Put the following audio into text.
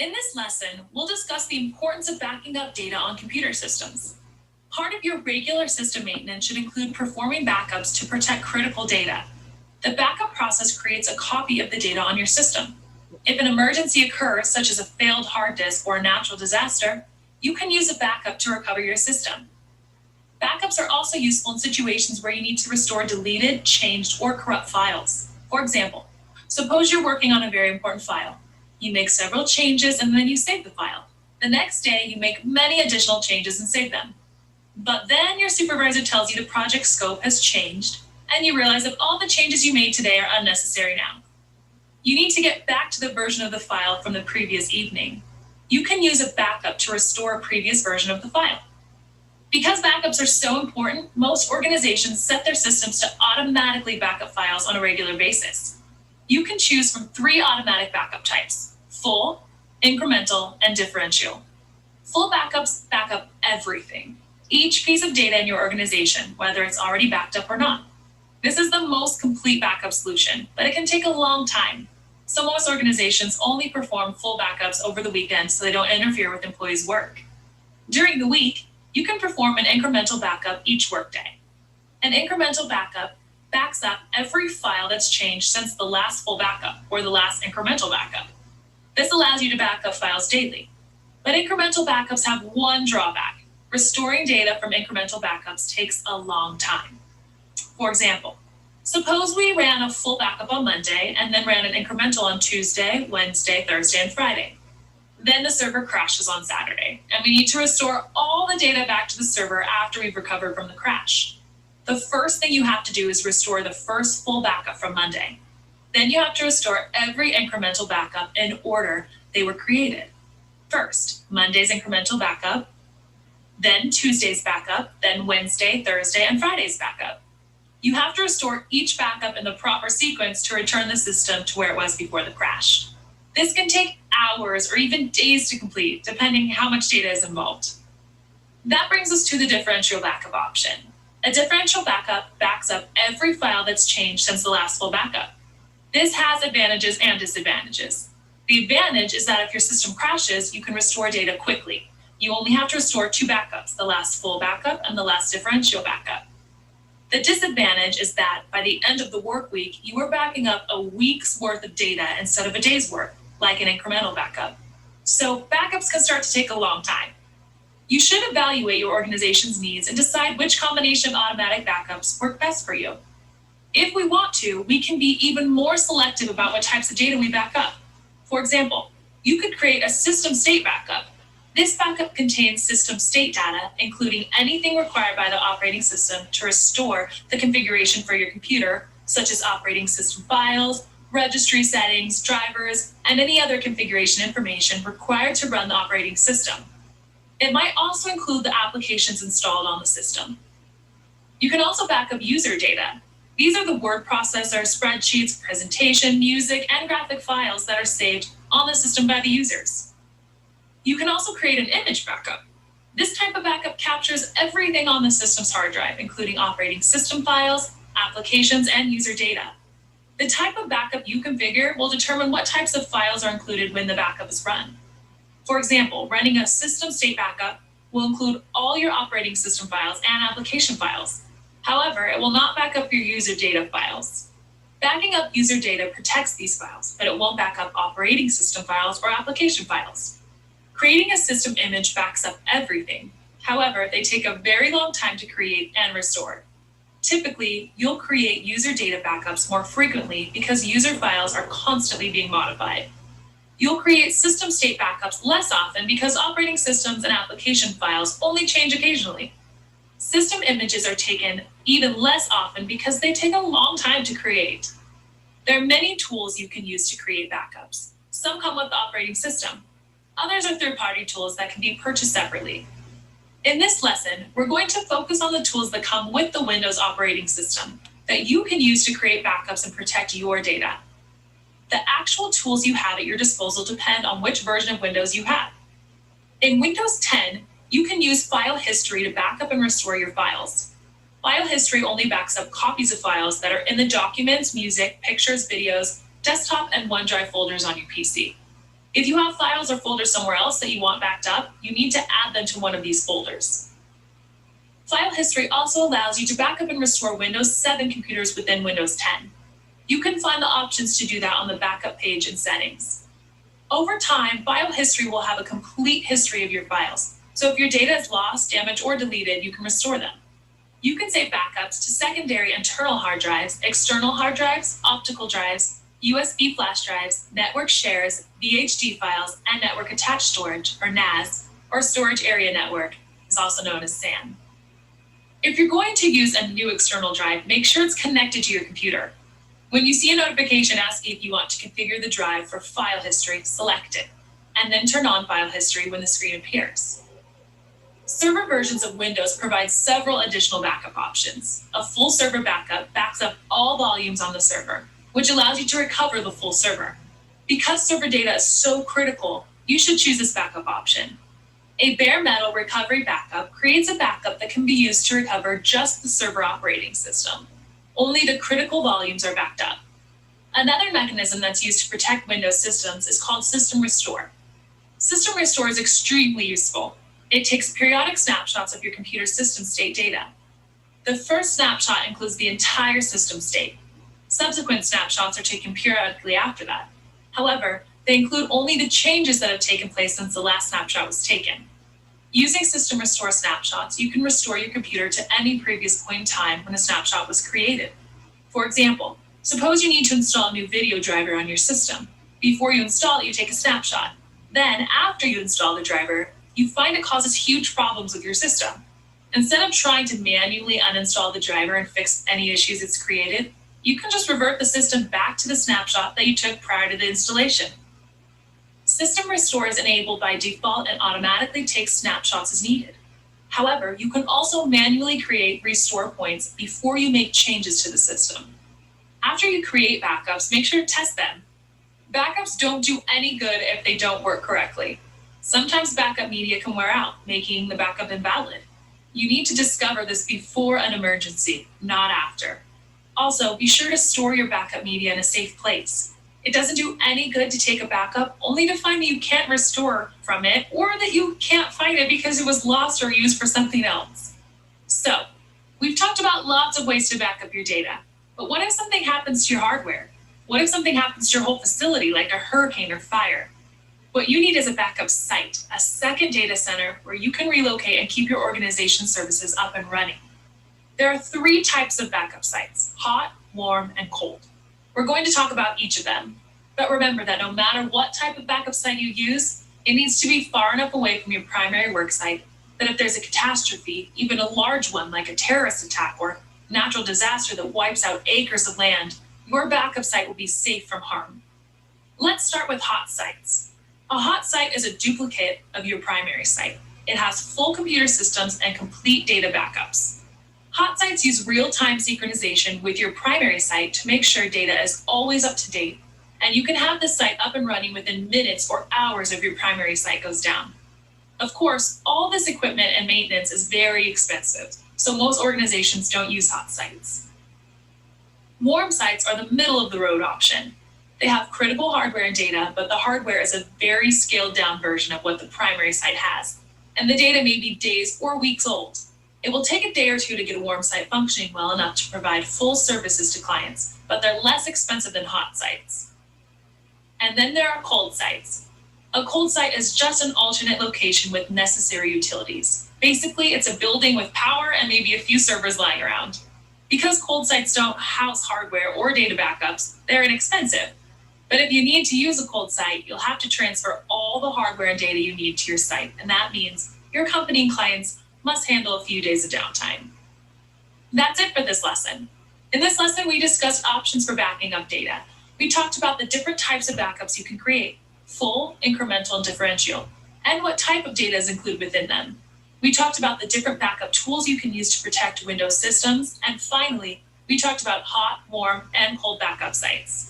In this lesson, we'll discuss the importance of backing up data on computer systems. Part of your regular system maintenance should include performing backups to protect critical data. The backup process creates a copy of the data on your system. If an emergency occurs, such as a failed hard disk or a natural disaster, you can use a backup to recover your system. Backups are also useful in situations where you need to restore deleted, changed, or corrupt files. For example, suppose you're working on a very important file. You make several changes and then you save the file. The next day, you make many additional changes and save them. But then your supervisor tells you the project scope has changed, and you realize that all the changes you made today are unnecessary now. You need to get back to the version of the file from the previous evening. You can use a backup to restore a previous version of the file. Because backups are so important, most organizations set their systems to automatically back up files on a regular basis. You can choose from 3 automatic backup types: full, incremental, and differential. Full backups back up everything, each piece of data in your organization, whether it's already backed up or not. This is the most complete backup solution, but it can take a long time. So most organizations only perform full backups over the weekend so they don't interfere with employees' work. During the week, you can perform an incremental backup each workday. An incremental backup backs up every file that's changed since the last full backup or the last incremental backup. This allows you to back up files daily. But incremental backups have one drawback. Restoring data from incremental backups takes a long time. For example, suppose we ran a full backup on Monday and then ran an incremental on Tuesday, Wednesday, Thursday, and Friday. Then the server crashes on Saturday, and we need to restore all the data back to the server after we've recovered from the crash. The first thing you have to do is restore the first full backup from Monday. Then you have to restore every incremental backup in order they were created. First, Monday's incremental backup, then Tuesday's backup, then Wednesday, Thursday, and Friday's backup. You have to restore each backup in the proper sequence to return the system to where it was before the crash. This can take hours or even days to complete, depending how much data is involved. That brings us to the differential backup option. A differential backup backs up every file that's changed since the last full backup. This has advantages and disadvantages. The advantage is that if your system crashes, you can restore data quickly. You only have to restore 2 backups, the last full backup and the last differential backup. The disadvantage is that by the end of the work week, you are backing up a week's worth of data instead of a day's worth, like an incremental backup. So backups can start to take a long time. You should evaluate your organization's needs and decide which combination of automatic backups work best for you. If we want to, we can be even more selective about what types of data we back up. For example, you could create a system state backup. This backup contains system state data, including anything required by the operating system to restore the configuration for your computer, such as operating system files, registry settings, drivers, and any other configuration information required to run the operating system. It might also include the applications installed on the system. You can also back up user data. These are the word processor, spreadsheets, presentation, music, and graphic files that are saved on the system by the users. You can also create an image backup. This type of backup captures everything on the system's hard drive, including operating system files, applications, and user data. The type of backup you configure will determine what types of files are included when the backup is run. For example, running a system state backup will include all your operating system files and application files. However, it will not back up your user data files. Backing up user data protects these files, but it won't back up operating system files or application files. Creating a system image backs up everything. However, they take a very long time to create and restore. Typically, you'll create user data backups more frequently because user files are constantly being modified. You'll create system state backups less often because operating systems and application files only change occasionally. System images are taken even less often because they take a long time to create. There are many tools you can use to create backups. Some come with the operating system. Others are third-party tools that can be purchased separately. In this lesson, we're going to focus on the tools that come with the Windows operating system that you can use to create backups and protect your data. The actual tools you have at your disposal depend on which version of Windows you have. In Windows 10, you can use File History to back up and restore your files. File History only backs up copies of files that are in the Documents, Music, Pictures, Videos, Desktop, and OneDrive folders on your PC. If you have files or folders somewhere else that you want backed up, you need to add them to one of these folders. File history also allows you to back up and restore Windows 7 computers within Windows 10. You can find the options to do that on the backup page in Settings. Over time, file history will have a complete history of your files. So if your data is lost, damaged, or deleted, you can restore them. You can save backups to secondary internal hard drives, external hard drives, optical drives, USB flash drives, network shares, VHD files, and network attached storage, or NAS, or storage area network, is also known as SAN. If you're going to use a new external drive, make sure it's connected to your computer. When you see a notification asking if you want to configure the drive for file history, select it, and then turn on file history when the screen appears. Server versions of Windows provide several additional backup options. A full server backup backs up all volumes on the server, which allows you to recover the full server. Because server data is so critical, you should choose this backup option. A bare metal recovery backup creates a backup that can be used to recover just the server operating system. Only the critical volumes are backed up. Another mechanism that's used to protect Windows systems is called System Restore. System Restore is extremely useful. It takes periodic snapshots of your computer system state data. The first snapshot includes the entire system state. Subsequent snapshots are taken periodically after that. However, they include only the changes that have taken place since the last snapshot was taken. Using System Restore snapshots, you can restore your computer to any previous point in time when a snapshot was created. For example, suppose you need to install a new video driver on your system. Before you install it, you take a snapshot. Then, after you install the driver, you find it causes huge problems with your system. Instead of trying to manually uninstall the driver and fix any issues it's created, you can just revert the system back to the snapshot that you took prior to the installation. System Restore is enabled by default and automatically takes snapshots as needed. However, you can also manually create restore points before you make changes to the system. After you create backups, make sure to test them. Backups don't do any good if they don't work correctly. Sometimes backup media can wear out, making the backup invalid. You need to discover this before an emergency, not after. Also, be sure to store your backup media in a safe place. It doesn't do any good to take a backup only to find that you can't restore from it or that you can't find it because it was lost or used for something else. So, we've talked about lots of ways to back up your data, but what if something happens to your hardware? What if something happens to your whole facility, like a hurricane or fire? What you need is a backup site, a second data center where you can relocate and keep your organization services up and running. There are 3 types of backup sites: hot, warm, and cold. We're going to talk about each of them. But remember that no matter what type of backup site you use, it needs to be far enough away from your primary work site that if there's a catastrophe, even a large one like a terrorist attack or natural disaster that wipes out acres of land, your backup site will be safe from harm. Let's start with hot sites. A hot site is a duplicate of your primary site. It has full computer systems and complete data backups. Hot sites use real-time synchronization with your primary site to make sure data is always up to date, and you can have the site up and running within minutes or hours if your primary site goes down. Of course, all this equipment and maintenance is very expensive, so most organizations don't use hot sites. Warm sites are the middle-of-the-road option. They have critical hardware and data, but the hardware is a very scaled-down version of what the primary site has, and the data may be days or weeks old. It will take a day or 2 to get a warm site functioning well enough to provide full services to clients, but they're less expensive than hot sites. And then there are cold sites. A cold site is just an alternate location with necessary utilities. Basically, it's a building with power and maybe a few servers lying around. Because cold sites don't house hardware or data backups, they're inexpensive. But if you need to use a cold site, you'll have to transfer all the hardware and data you need to your site, and that means your company and clients must handle a few days of downtime. That's it for this lesson. In this lesson, we discussed options for backing up data. We talked about the different types of backups you can create: full, incremental, and differential, and what type of data is included within them. We talked about the different backup tools you can use to protect Windows systems, and finally, we talked about hot, warm, and cold backup sites.